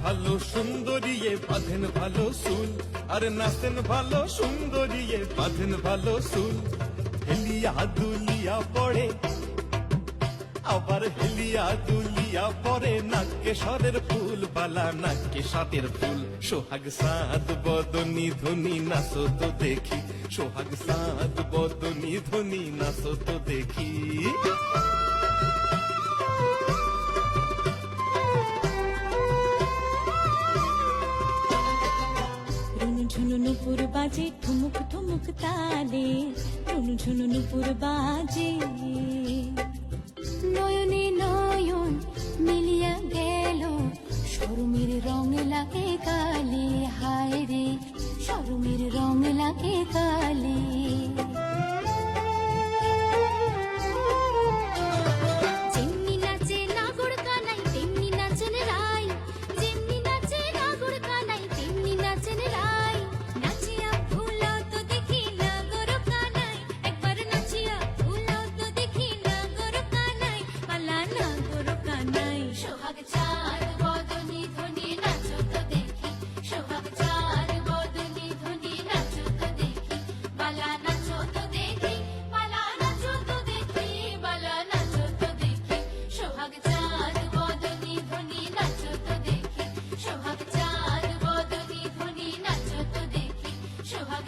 ভালো সুন্দরিয়ে বাঁধেন ভালো চুল, আরে নাচেন ভালো সুন্দরিয়ে বাঁধেন ভালো চুল। হেলিয়া দুলিয়া পড়ে আবার হেলিয়া দুলিয়া পরে নাকে সরের ফুল বালা নাকে সাতের ফুল। সোহাগ সাদ বদনি ধনি নাচো তো দেখি, সোহাগ সাদ বদনি ধনি নাচো তো দেখি। ঝুনু নুপুর বাজে ঠুমুক ঠুমুক তালে, ঝুনু ঝুনু নুপুর বাজে। নয়নে নয়ন মিলিয়া গেল, শরমের রং লাগে কালে, হায় রে শরমের রং লাগে কালে। যেমনি নাচে নাগর কানাই তেমনি নাচেন রাই, যেমনি নাচে নাগর কানাই তেমনি নাচেন রাই। নাচিয়া ভুলো তো দেখি নাগর কানাই, একবার নাচিয়া ভুলো তো দেখি নাগর কানাই, পালা নাগর কানাই। সোহাগ চাঁদ বদনি ধনি নাচো তো দেখি, সোহাগ চাঁদ বদনি ধনি নাচো তো দেখি, বালা নাচো তো দেখি, বালা নাচো তো দেখি, বালা নাচো তো দেখি। সোহাগ চাঁদ বদনি ধনি নাচো তো দেখি, সোহাগ চাঁদ বদনি ধনি নাচো তো দেখি, সোহাগ